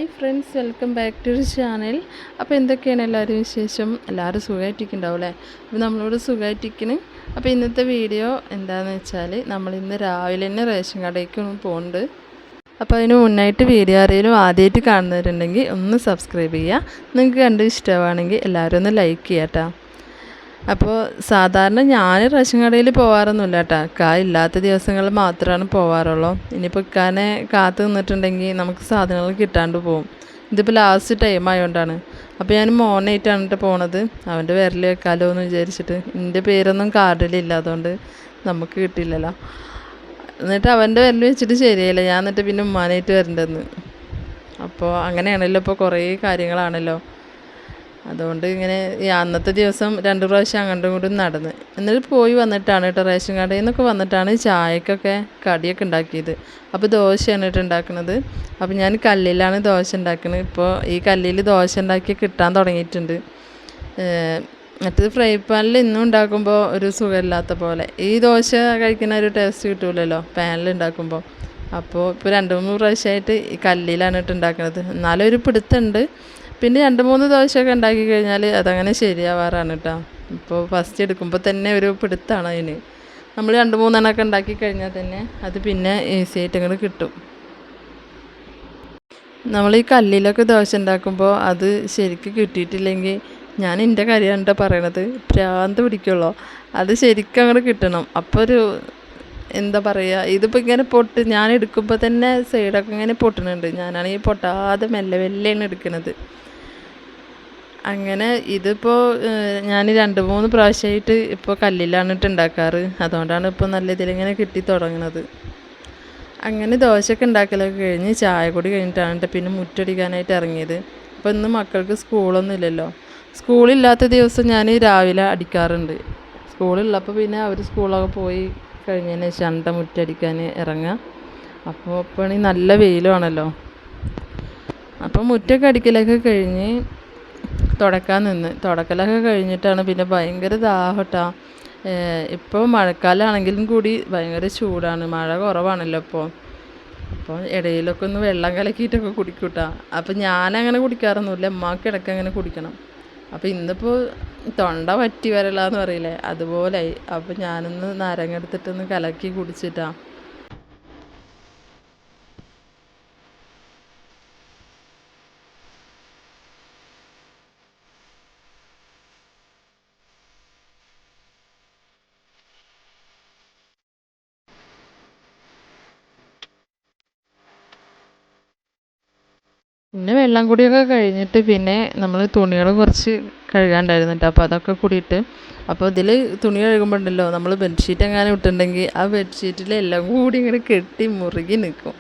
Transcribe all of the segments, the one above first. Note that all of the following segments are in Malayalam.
Hi friends, welcome back to channel. അപ്പോൾ എന്തൊക്കെയാണ് എല്ലാവരും വിശേഷം? എല്ലാവരും സുഖമായിട്ടിരിക്കുന്നുണ്ടാവും അല്ലേ? അപ്പോൾ നമ്മളോട് സുഖമായിട്ടിരിക്കുന്നു. അപ്പോൾ ഇന്നത്തെ വീഡിയോ എന്താണെന്ന് വെച്ചാൽ, നമ്മളിന്ന് രാവിലെ തന്നെ റേഷൻ കടയ്ക്ക് പോകുന്നുണ്ട്. അപ്പോൾ അതിന് മുന്നായിട്ട് വീഡിയോ ആരെങ്കിലും ആദ്യമായിട്ട് കാണുന്നവരുണ്ടെങ്കിൽ ഒന്ന് സബ്സ്ക്രൈബ് ചെയ്യുക. നിങ്ങൾക്ക് കണ്ട് ഇഷ്ടമാണെങ്കിൽ എല്ലാവരും ഒന്ന് ലൈക്ക് ചെയ്യാം കേട്ടോ. അപ്പോൾ സാധാരണ ഞാൻ റേഷൻ കടയിൽ പോകാറൊന്നുമില്ല കേട്ടോ. ഇല്ലാത്ത ദിവസങ്ങളിൽ മാത്രമാണ് പോകാറുള്ളൂ. ഇനിയിപ്പോൾ ഇക്കാനെ കാത്തു നിന്നിട്ടുണ്ടെങ്കിൽ നമുക്ക് സാധനങ്ങൾ കിട്ടാണ്ട് പോകും. ഇതിപ്പോൾ ലാസ്റ്റ് ടൈം ആയതുകൊണ്ടാണ്. അപ്പോൾ ഞാൻ മോനായിട്ടാണ് കേട്ടോ പോണത്. അവൻ്റെ വിരൽ വെക്കാലോ എന്ന് വിചാരിച്ചിട്ട്. എൻ്റെ പേരൊന്നും കാർഡിലില്ല, അതുകൊണ്ട് നമുക്ക് കിട്ടില്ലല്ലോ. എന്നിട്ട് അവൻ്റെ വിരൽ വെച്ചിട്ട് ശരിയായില്ല. ഞാൻ എന്നിട്ട് പിന്നെ ഉമ്മാനായിട്ട് വരേണ്ടതെന്ന്. അപ്പോൾ അങ്ങനെയാണല്ലോ, ഇപ്പോൾ കുറേ കാര്യങ്ങളാണല്ലോ. അതുകൊണ്ട് ഇങ്ങനെ അന്നത്തെ ദിവസം 2 പ്രാവശ്യം അങ്ങോട്ടും ഇങ്ങോട്ടും നടന്ന് എന്നിട്ട് പോയി വന്നിട്ടാണ് കേട്ടോ, റേഷൻ കടയിൽ നിന്നൊക്കെ വന്നിട്ടാണ് ചായക്കൊക്കെ കടിയൊക്കെ ഉണ്ടാക്കിയത്. അപ്പോൾ ദോശയാണ് കേട്ടോ ഉണ്ടാക്കുന്നത്. അപ്പോൾ ഞാൻ കല്ലിലാണ് ദോശ ഉണ്ടാക്കുന്നത്. ഇപ്പോൾ ഈ കല്ലിൽ ദോശ ഉണ്ടാക്കി കിട്ടാൻ തുടങ്ങിയിട്ടുണ്ട്. മറ്റേത് ഫ്രൈ പാനിൽ ഇന്നും ഉണ്ടാക്കുമ്പോൾ ഒരു സുഖമില്ലാത്ത പോലെ, ഈ ദോശ കഴിക്കുന്ന ഒരു ടേസ്റ്റ് കിട്ടൂലല്ലോ പാനിൽ ഉണ്ടാക്കുമ്പോൾ. അപ്പോൾ ഇപ്പോൾ 2-3 പ്രാവശ്യമായിട്ട് ഈ കല്ലിലാണ് കേട്ടോ ഉണ്ടാക്കുന്നത്. എന്നാലും ഒരു പിടുത്തമുണ്ട്. പിന്നെ 2-3 ദോശയൊക്കെ ഉണ്ടാക്കി കഴിഞ്ഞാൽ അതങ്ങനെ ശരിയാവാറാണ് കേട്ടോ. ഇപ്പോൾ ഫസ്റ്റ് എടുക്കുമ്പോൾ തന്നെ ഒരു പിടുത്തമാണ് അതിന്. നമ്മൾ 2-3 എണ്ണമൊക്കെ ഉണ്ടാക്കി കഴിഞ്ഞാൽ തന്നെ അത് പിന്നെ ഈസി ആയിട്ട് ഇങ്ങോട്ട് കിട്ടും. നമ്മൾ ഈ കല്ലിലൊക്കെ ദോശ ഉണ്ടാക്കുമ്പോൾ അത് ശരിക്കും കിട്ടിയിട്ടില്ലെങ്കിൽ, ഞാൻ എൻ്റെ കാര്യമാണ് കേട്ടോ പറയണത്, ഭ്രാന്ത് പിടിക്കുള്ളൂ. അത് ശരിക്കും അങ്ങോട്ട് കിട്ടണം. അപ്പോൾ ഒരു എന്താ പറയുക, ഇതിപ്പോൾ ഇങ്ങനെ ഞാൻ എടുക്കുമ്പോൾ തന്നെ സൈഡൊക്കെ ഇങ്ങനെ പൊട്ടുന്നുണ്ട്. ഞാനാണെങ്കിൽ പൊട്ടാതെ മെല്ലെ മെല്ലെയാണ് എടുക്കുന്നത്. അങ്ങനെ ഇതിപ്പോൾ ഞാൻ 2-3 പ്രാവശ്യമായിട്ട് ഇപ്പോൾ കല്ലിലാണ് ഉണ്ടാക്കാറ്. അതുകൊണ്ടാണ് ഇപ്പോൾ നല്ല ഇതിലിങ്ങനെ കിട്ടി തുടങ്ങുന്നത്. അങ്ങനെ ദോശയൊക്കെ ഉണ്ടാക്കലൊക്കെ കഴിഞ്ഞ് ചായ കൂടി കഴിഞ്ഞിട്ടാണ് പിന്നെ മുറ്റടിക്കാനായിട്ട് ഇറങ്ങിയത്. അപ്പോൾ ഇന്ന് മക്കൾക്ക് സ്കൂളൊന്നും ഇല്ലല്ലോ. സ്കൂളില്ലാത്ത ദിവസം ഞാൻ രാവിലെ അടിക്കാറുണ്ട്. സ്കൂളുള്ളപ്പോൾ പിന്നെ അവർ സ്കൂളൊക്കെ പോയി കഴിഞ്ഞതിന് ശേഷം മുറ്റടിക്കാൻ ഇറങ്ങുക. അപ്പോൾ ഇപ്പോഴാണെങ്കിൽ നല്ല വെയിലുമാണല്ലോ. അപ്പോൾ മുറ്റൊക്കെ അടിക്കലൊക്കെ കഴിഞ്ഞ് തുടക്കലൊക്കെ കഴിഞ്ഞിട്ടാണ് പിന്നെ ഭയങ്കര ദാഹട്ടാ. ഇപ്പോൾ മഴക്കാലമാണെങ്കിലും കൂടി ഭയങ്കര ചൂടാണ്. മഴ കുറവാണല്ലോ ഇപ്പോൾ. അപ്പോൾ ഇടയിലൊക്കെ ഒന്ന് വെള്ളം കലക്കിയിട്ടൊക്കെ കുടിക്കൂട്ടാ. അപ്പോൾ ഞാനങ്ങനെ കുടിക്കാറൊന്നുമില്ല, ഉമ്മാക്ക് ഇടയ്ക്ക് അങ്ങനെ കുടിക്കണം. അപ്പോൾ ഇന്നിപ്പോൾ തൊണ്ട വറ്റി വരലാന്ന് പറയില്ലേ, അതുപോലായി. അപ്പോൾ ഞാനൊന്ന് നാരങ്ങ എടുത്തിട്ടൊന്ന് കലക്കി കുടിച്ചിട്ടാ. പിന്നെ വെള്ളം കുടിയൊക്കെ കഴിഞ്ഞിട്ട് പിന്നെ നമ്മൾ തുണികൾ കുറച്ച് കഴുകാണ്ടായിരുന്നു കേട്ടോ. അപ്പോൾ അതൊക്കെ കൂടിയിട്ട്, അപ്പോൾ ഇതിൽ തുണി കഴുകുമ്പോൾ ഉണ്ടല്ലോ, നമ്മൾ ബെഡ്ഷീറ്റ് എങ്ങാനും ഇട്ടിട്ടുണ്ടെങ്കിൽ ആ ബെഡ്ഷീറ്റിൽ എല്ലാം കൂടി ഇങ്ങനെ കെട്ടി മുറുകി നിൽക്കും.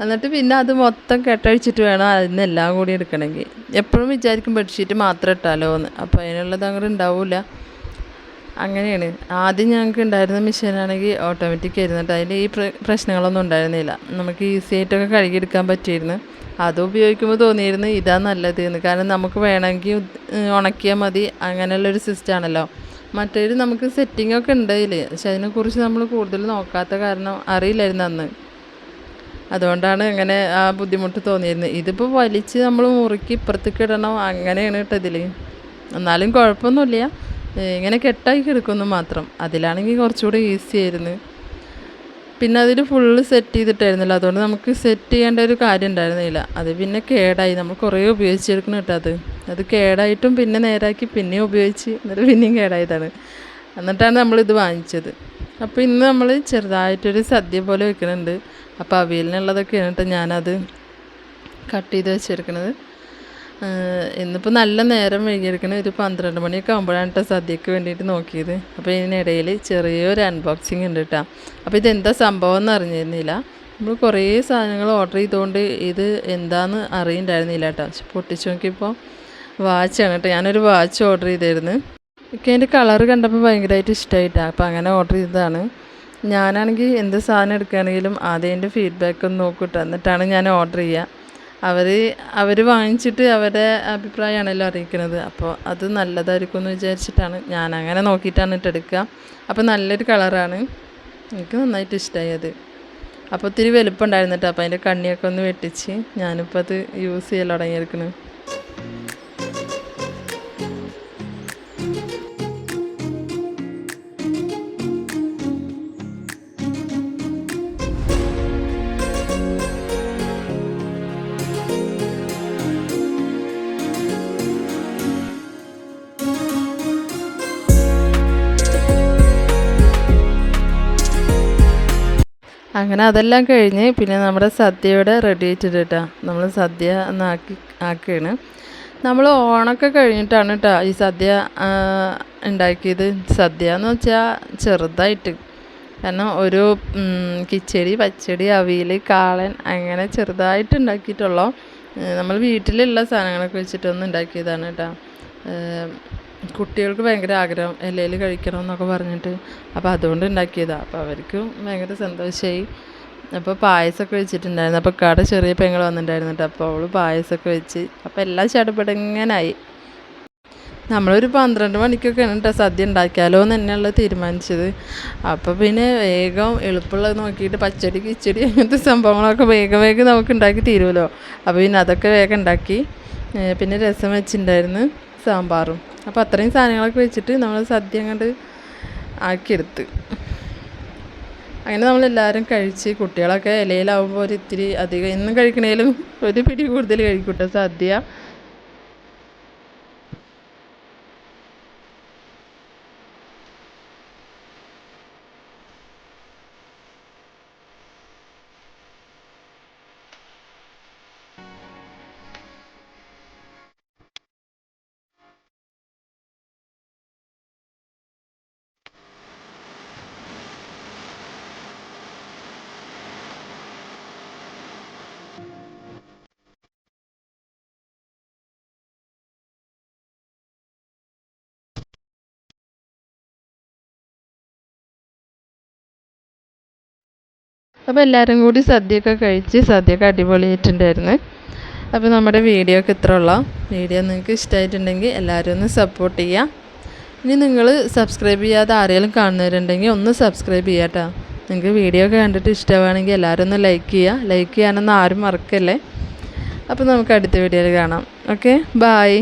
എന്നിട്ട് പിന്നെ അത് മൊത്തം കെട്ടഴിച്ചിട്ട് വേണം അതിന് എല്ലാം കൂടി എടുക്കണമെങ്കിൽ. എപ്പോഴും വിചാരിക്കും ബെഡ്ഷീറ്റ് മാത്രം ഇട്ടാലോ എന്ന്. അപ്പോൾ അതിനുള്ളത് അങ്ങോട്ട് ഉണ്ടാവില്ല. അങ്ങനെയാണ്. ആദ്യം ഞങ്ങൾക്ക് ഉണ്ടായിരുന്ന മെഷീനാണെങ്കിൽ ഓട്ടോമാറ്റിക് ആയിരുന്നു കേട്ടോ. അതിൽ ഈ പ്രശ്നങ്ങളൊന്നും ഉണ്ടായിരുന്നില്ല. നമുക്ക് ഈസി ആയിട്ടൊക്കെ കഴുകിയെടുക്കാൻ പറ്റിയിരുന്നു. അത് ഉപയോഗിക്കുമ്പോൾ തോന്നിയിരുന്നു ഇതാ നല്ലത് എന്ന്. കാരണം നമുക്ക് വേണമെങ്കിൽ ഉണക്കിയാൽ മതി, അങ്ങനെയുള്ളൊരു സിസ്റ്റമാണല്ലോ. മറ്റൊരു നമുക്ക് സെറ്റിങ്ങൊക്കെ ഉണ്ട് അതിൽ. പക്ഷെ അതിനെക്കുറിച്ച് നമ്മൾ കൂടുതൽ നോക്കാത്ത കാരണം അറിയില്ലായിരുന്നു അന്ന്. അതുകൊണ്ടാണ് അങ്ങനെ ആ ബുദ്ധിമുട്ട് തോന്നിയിരുന്നത്. ഇതിപ്പോൾ വലിച്ച് നമ്മൾ മുറുക്കി ഇപ്പുറത്തേക്ക് ഇടണം, അങ്ങനെയാണ് കേട്ടോ ഇതിൽ. എന്നാലും കുഴപ്പമൊന്നുമില്ല, ഇങ്ങനെ കെട്ടാക്കി എടുക്കുന്നു മാത്രം. അതിലാണെങ്കിൽ കുറച്ചുകൂടി ഈസി ആയിരുന്നു. പിന്നെ അതിൽ ഫുള്ള് സെറ്റ് ചെയ്തിട്ടായിരുന്നില്ല, അതുകൊണ്ട് നമുക്ക് സെറ്റ് ചെയ്യേണ്ട ഒരു കാര്യം ഉണ്ടായിരുന്നില്ല. അത് പിന്നെ കേടായി. നമ്മൾ കുറേ ഉപയോഗിച്ചെടുക്കണം കേട്ടോ. അത് കേടായിട്ടും പിന്നെ നേരാക്കി പിന്നെയും ഉപയോഗിച്ച്, എന്നിട്ട് പിന്നെയും കേടായതാണ്. എന്നിട്ടാണ് നമ്മളിത് വാങ്ങിച്ചത്. അപ്പോൾ ഇന്ന് നമ്മൾ ചെറുതായിട്ടൊരു സദ്യ പോലെ വെക്കുന്നുണ്ട്. അപ്പോൾ അവിയലിനുള്ളതൊക്കെയാണ് കേട്ടോ ഞാനത് കട്ട് ചെയ്ത് വെച്ചെടുക്കുന്നത്. ഇന്നിപ്പോൾ നല്ല നേരം വൈകിയെടുക്കണ ഒരു 12 മണിയൊക്കെ ആകുമ്പോഴാണ് കേട്ടോ സദ്യക്ക് വേണ്ടിയിട്ട് നോക്കിയത്. അപ്പോൾ ഇതിനിടയിൽ ചെറിയൊരു അൺബോക്സിങ് ഉണ്ട് കേട്ടോ. അപ്പോൾ ഇതെന്താ സംഭവം എന്ന് അറിഞ്ഞിരുന്നില്ല. നമ്മൾ കുറേ സാധനങ്ങൾ ഓർഡർ ചെയ്തുകൊണ്ട് ഇത് എന്താണെന്ന് അറിയണ്ടായിരുന്നില്ല കേട്ടോ. പൊട്ടിച്ച് നോക്കിയപ്പോൾ വാച്ചാണ് കേട്ടോ. ഞാനൊരു വാച്ച് ഓർഡർ ചെയ്തായിരുന്നു. എനിക്ക് അതിൻ്റെ കളറ് കണ്ടപ്പോൾ ഭയങ്കരമായിട്ട് ഇഷ്ടമായിട്ടാണ്. അപ്പോൾ അങ്ങനെ ഓർഡർ ചെയ്തതാണ്. ഞാനാണെങ്കിൽ എന്ത് സാധനം എടുക്കുകയാണെങ്കിലും ആദ്യം അതിൻ്റെ ഫീഡ്ബാക്ക് ഒന്ന് നോക്കൂട്ടോ, എന്നിട്ടാണ് ഞാൻ ഓർഡർ ചെയ്യുക. അവർ വാങ്ങിച്ചിട്ട് അവരുടെ അഭിപ്രായമാണല്ലോ അറിയിക്കുന്നത്. അപ്പോൾ അത് നല്ലതായിരിക്കും എന്ന് വിചാരിച്ചിട്ടാണ് ഞാൻ അങ്ങനെ നോക്കിയിട്ടാണ് എടുക്കുക. അപ്പോൾ നല്ലൊരു കളറാണ്, എനിക്ക് നന്നായിട്ട് ഇഷ്ടമായി അത്. അപ്പോൾ ഒത്തിരി വലുപ്പം ഉണ്ടായിരുന്നു കേട്ടോ. അപ്പോൾ അതിൻ്റെ കണ്ണിയൊക്കെ ഒന്ന് വെട്ടിച്ച് ഞാനിപ്പോൾ അത് യൂസ് ചെയ്യൽ തുടങ്ങിയിരിക്കുന്നു. അങ്ങനെ അതെല്ലാം കഴിഞ്ഞ് പിന്നെ നമ്മുടെ സദ്യയുടെ റെഡി ആയിട്ടുണ്ട് കേട്ടോ. നമ്മൾ സദ്യ ഒന്ന് ആക്കുകയാണ്. നമ്മൾ ഓണമൊക്കെ കഴിഞ്ഞിട്ടാണ് കേട്ടോ ഈ സദ്യ ഉണ്ടാക്കിയത്. സദ്യ എന്ന് വെച്ചാൽ ചെറുതായിട്ട്, കാരണം ഒരു കിച്ചടി, പച്ചടി, അവിയൽ, കാളൻ അങ്ങനെ ചെറുതായിട്ട് ഉണ്ടാക്കിയിട്ടുള്ളൂ. നമ്മൾ വീട്ടിലുള്ള സാധനങ്ങളൊക്കെ വെച്ചിട്ടൊന്നും ഉണ്ടാക്കിയതാണ് കേട്ടോ. കുട്ടികൾക്ക് ഭയങ്കര ആഗ്രഹം ഇലയിൽ കഴിക്കണം എന്നൊക്കെ പറഞ്ഞിട്ട്, അപ്പോൾ അതുകൊണ്ട് ഉണ്ടാക്കിയതാണ്. അപ്പോൾ അവർക്കും ഭയങ്കര സന്തോഷമായി. അപ്പോൾ പായസമൊക്കെ വെച്ചിട്ടുണ്ടായിരുന്നു. അപ്പോൾ കട ചെറിയ പെങ്ങൾ വന്നിട്ടുണ്ടായിരുന്നു കേട്ടോ. അപ്പോൾ അവൾ പായസമൊക്കെ വെച്ച് അപ്പോൾ എല്ലാം ചടപടങ്ങനായി. നമ്മളൊരു 12 മണിക്കൊക്കെയാണ് കേട്ടോ സദ്യ ഉണ്ടാക്കിയാലോ എന്ന് തന്നെയുള്ള തീരുമാനിച്ചത്. അപ്പോൾ പിന്നെ വേഗം എളുപ്പമുള്ളത് നോക്കിയിട്ട് പച്ചടി, കിച്ചടി അങ്ങനത്തെ സംഭവങ്ങളൊക്കെ വേഗം നമുക്ക് ഉണ്ടാക്കി തീരുമല്ലോ. അപ്പോൾ പിന്നെ അതൊക്കെ വേഗം ഉണ്ടാക്കി. പിന്നെ രസം വെച്ചിട്ടുണ്ടായിരുന്നു, സാമ്പാറും. അപ്പോൾ അത്രയും സാധനങ്ങളൊക്കെ വെച്ചിട്ട് നമ്മൾ സദ്യ അങ്ങോട്ട് ആക്കിയെടുത്ത്. അങ്ങനെ നമ്മളെല്ലാവരും കഴിച്ച്. കുട്ടികളൊക്കെ ഇലയിലാവുമ്പോൾ ഒരു ഇത്തിരി അധികം എന്നും കഴിക്കണേലും ഒരു പിടി കൂടുതൽ കഴിക്കൂട്ടോ സദ്യ. അപ്പോൾ എല്ലാവരും കൂടി സദ്യയൊക്കെ കഴിച്ച് സദ്യയൊക്കെ അടിപൊളിയായിട്ടുണ്ടായിരുന്നു. അപ്പോൾ നമ്മുടെ വീഡിയോ ഒക്കെ ഇത്ര ഉള്ള വീഡിയോ നിങ്ങൾക്ക് ഇഷ്ടമായിട്ടുണ്ടെങ്കിൽ എല്ലാവരും ഒന്ന് സപ്പോർട്ട് ചെയ്യുക. ഇനി നിങ്ങൾ സബ്സ്ക്രൈബ് ചെയ്യാതെ ആരെങ്കിലും കാണുന്നവരുണ്ടെങ്കിൽ ഒന്ന് സബ്സ്ക്രൈബ് ചെയ്യാം കേട്ടോ. നിങ്ങൾക്ക് വീഡിയോ ഒക്കെ കണ്ടിട്ട് ഇഷ്ടമാണെങ്കിൽ എല്ലാവരും ഒന്ന് ലൈക്ക് ചെയ്യാനൊന്നും ആരും മറക്കല്ലേ. അപ്പോൾ നമുക്ക് അടുത്ത വീഡിയോയിൽ കാണാം. Okay, bye.